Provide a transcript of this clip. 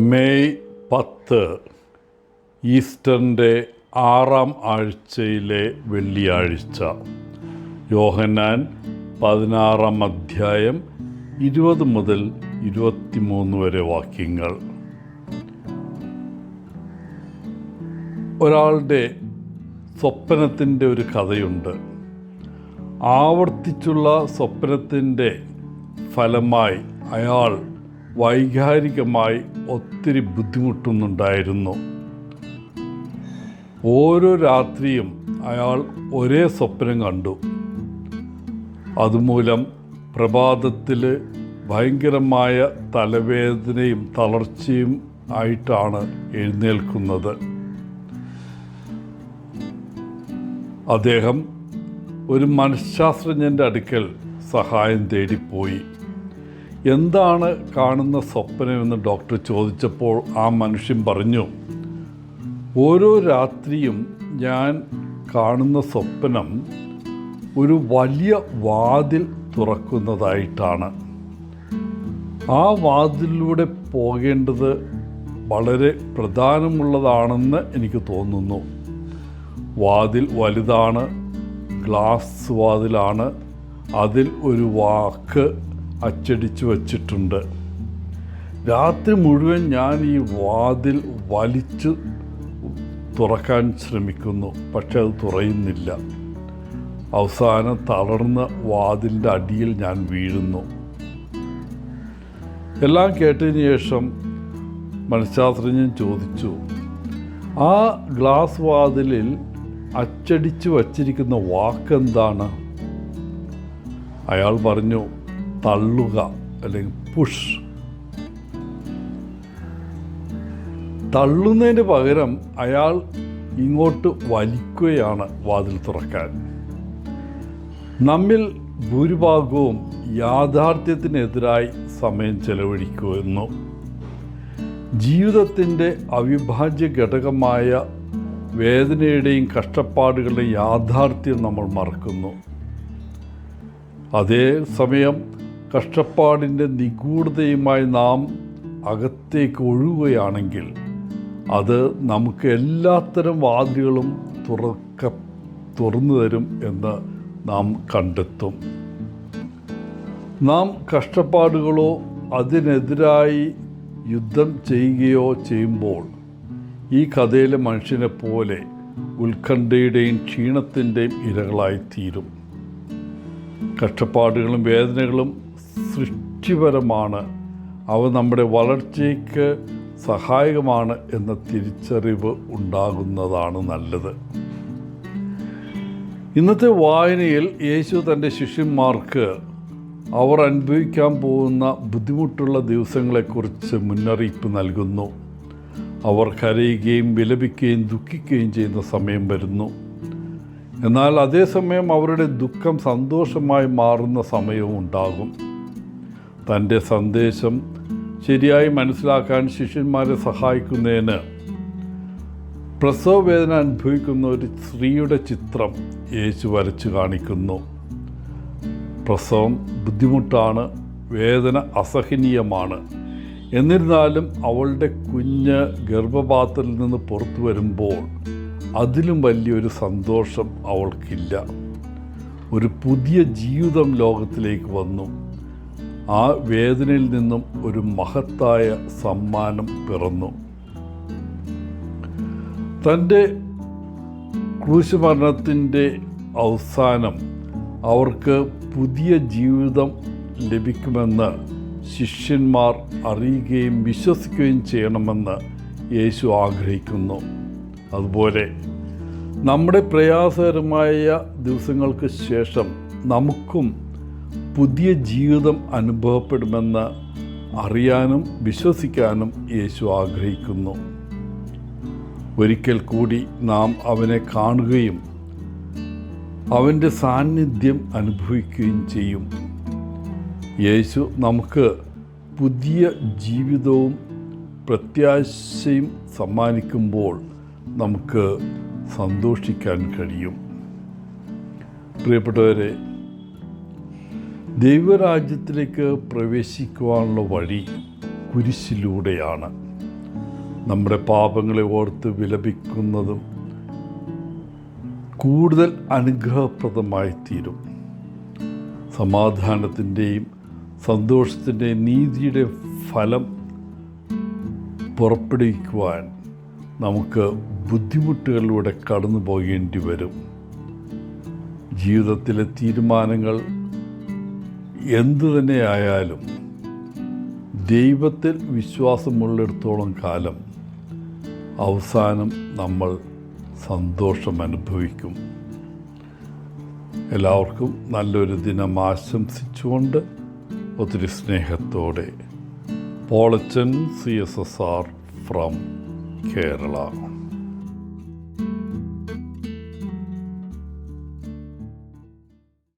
May 10 ഈസ്റ്ററിൻ്റെ 6-ാം ആഴ്ചയിലെ വെള്ളിയാഴ്ച. യോഹന്നാൻ 16-ാം അധ്യായം 20 മുതൽ 23 വരെ വാക്യങ്ങൾ. ഒരാളുടെ സ്വപ്നത്തിൻ്റെ ഒരു കഥയുണ്ട്. ആവർത്തിച്ചുള്ള സ്വപ്നത്തിൻ്റെ ഫലമായി അയാൾ വൈകാരികമായി ഒത്തിരി ബുദ്ധിമുട്ടുന്നുണ്ടായിരുന്നു. ഓരോ രാത്രിയും അയാൾ ഒരേ സ്വപ്നം കണ്ടു. അതുമൂലം പ്രഭാതത്തിൽ ഭയങ്കരമായ തലവേദനയും തളർച്ചയും ആയിട്ടാണ് എഴുന്നേൽക്കുന്നത്. അദ്ദേഹം ഒരു മനഃശാസ്ത്രജ്ഞൻ്റെ അടുക്കൽ സഹായം തേടിപ്പോയി. എന്താണ് കാണുന്ന സ്വപ്നമെന്ന് ഡോക്ടർ ചോദിച്ചപ്പോൾ ആ മനുഷ്യൻ പറഞ്ഞു, ഓരോ രാത്രിയും ഞാൻ കാണുന്ന സ്വപ്നം ഒരു വലിയ വാതിൽ തുറക്കുന്നതായിട്ടാണ്. ആ വാതിലിലൂടെ പോകേണ്ടത് വളരെ പ്രധാനമുള്ളതാണെന്ന് എനിക്ക് തോന്നുന്നു. വാതിൽ വലുതാണ്, ഗ്ലാസ് വാതിലാണ്. അതിൽ ഒരു വാക്ക് അച്ചടിച്ചു വച്ചിട്ടുണ്ട്. രാത്രി മുഴുവൻ ഞാൻ ഈ വാതിൽ വലിച്ചു തുറക്കാൻ ശ്രമിക്കുന്നു, പക്ഷെ അത് തുറയുന്നില്ല. അവസാനം തളർന്ന വാതിലിൻ്റെ അടിയിൽ ഞാൻ വീഴുന്നു. എല്ലാം കേട്ടതിന് ശേഷം മനഃശാസ്ത്രജ്ഞൻ ചോദിച്ചു, ആ ഗ്ലാസ് വാതിലിൽ അച്ചടിച്ചു വച്ചിരിക്കുന്ന വാക്കെന്താണ്? അയാൾ പറഞ്ഞു, തള്ളുക അല്ലെങ്കിൽ പുഷ്. തള്ളുന്നതിന് പകരം അയാൾ ഇങ്ങോട്ട് വലിക്കുകയാണ് വാതിൽ തുറക്കാൻ. നമ്മിൽ ഭൂരിഭാഗവും യാഥാർത്ഥ്യത്തിനെതിരായി സമയം ചെലവഴിക്കുന്നു. ജീവിതത്തിൻ്റെ അവിഭാജ്യ ഘടകമായ വേദനയുടെയും കഷ്ടപ്പാടുകളുടെയും യാഥാർത്ഥ്യം നമ്മൾ മറക്കുന്നു. അതേസമയം കഷ്ടപ്പാടിൻ്റെ നിഗൂഢതയുമായി നാം അകത്തേക്ക് ഒഴുകുകയാണെങ്കിൽ അത് നമുക്ക് എല്ലാത്തരം വാതിലുകളും തുറന്നു തരും എന്ന് നാം കണ്ടെത്തും. നാം കഷ്ടപ്പാടുകളോ അതിനെതിരായി യുദ്ധം ചെയ്യുകയോ ചെയ്യുമ്പോൾ ഈ കഥയിലെ മനുഷ്യനെ പോലെ ഉത്കണ്ഠയുടെയും ക്ഷീണത്തിൻ്റെയും ഇരകളായിത്തീരും. കഷ്ടപ്പാടുകളും വേദനകളും സൃഷ്ടിപരമാണ്. അവ നമ്മുടെ വളർച്ചയ്ക്ക് സഹായകമാണ് എന്ന തിരിച്ചറിവ് ഉണ്ടാകുന്നതാണ് നല്ലത്. ഇന്നത്തെ വായനയിൽ യേശു തൻ്റെ ശിഷ്യന്മാർക്ക് അവർ അനുഭവിക്കാൻ പോകുന്ന ബുദ്ധിമുട്ടുള്ള ദിവസങ്ങളെക്കുറിച്ച് മുന്നറിയിപ്പ് നൽകുന്നു. അവർ കരയുകയും വിലപിക്കുകയും ദുഃഖിക്കുകയും ചെയ്യുന്ന സമയം വരുന്നു. എന്നാൽ അതേസമയം അവരുടെ ദുഃഖം സന്തോഷമായി മാറുന്ന സമയവും ഉണ്ടാകും. തൻ്റെ സന്ദേശം ശരിയായി മനസ്സിലാക്കാൻ ശിഷ്യന്മാരെ സഹായിക്കുന്നതിന് പ്രസവവേദന അനുഭവിക്കുന്ന ഒരു സ്ത്രീയുടെ ചിത്രം യേശു വരച്ചു കാണിക്കുന്നു. പ്രസവം ബുദ്ധിമുട്ടാണ്, വേദന അസഹനീയമാണ്. എന്നിരുന്നാലും അവളുടെ കുഞ്ഞ് ഗർഭപാത്രത്തിൽ നിന്ന് പുറത്തു വരുമ്പോൾ അതിലും വലിയൊരു സന്തോഷം അവൾക്കില്ല. ഒരു പുതിയ ജീവിതം ലോകത്തിലേക്ക് വന്നു. ആ വേദനയിൽ നിന്നും ഒരു മഹത്തായ സമ്മാനം പിറന്നു. തൻ്റെ ക്രൂശമരണത്തിൻ്റെ അവസാനം അവർക്ക് പുതിയ ജീവിതം ലഭിക്കുമെന്ന് ശിഷ്യന്മാർ അറിയുകയും വിശ്വസിക്കുകയും ചെയ്യണമെന്ന് യേശു ആഗ്രഹിക്കുന്നു. അതുപോലെ നമ്മുടെ പ്രയാസകരമായ ദിവസങ്ങൾക്ക് ശേഷം നമുക്കും പുതിയ ജീവിതം അനുഭവപ്പെടുമെന്ന് അറിയാനും വിശ്വസിക്കാനും യേശു ആഗ്രഹിക്കുന്നു. ഒരിക്കൽ കൂടി നാം അവനെ കാണുകയും അവൻ്റെ സാന്നിധ്യം അനുഭവിക്കുകയും ചെയ്യും. യേശു നമുക്ക് പുതിയ ജീവിതവും പ്രത്യാശയും സമ്മാനിക്കുമ്പോൾ നമുക്ക് സന്തോഷിക്കാൻ കഴിയും. പ്രിയപ്പെട്ടവരെ, ദൈവരാജ്യത്തിലേക്ക് പ്രവേശിക്കുവാനുള്ള വഴി കുരിശിലൂടെയാണ്. നമ്മുടെ പാപങ്ങളെ ഓർത്ത് വിലപിക്കുന്നതും കൂടുതൽ അനുഗ്രഹപ്രദമായി തീരും. സമാധാനത്തിൻ്റെയും സന്തോഷത്തിൻ്റെയും നീതിയുടെ ഫലം പുറപ്പെടുവിക്കുവാൻ നമുക്ക് ബുദ്ധിമുട്ടുകളിലൂടെ കടന്നു പോകേണ്ടി വരും. ജീവിതത്തിലെ തീരുമാനങ്ങൾ എന്തു തന്നെയായാലും ദൈവത്തിൽ വിശ്വാസമുള്ളിടത്തോളം കാലം അവസാനം നമ്മൾ സന്തോഷം അനുഭവിക്കും. എല്ലാവർക്കും നല്ലൊരു ദിനം ആശംസിച്ചുകൊണ്ട് ഒത്തിരി സ്നേഹത്തോടെ പോളച്ചൻ CSSR ഫ്രം കേരള.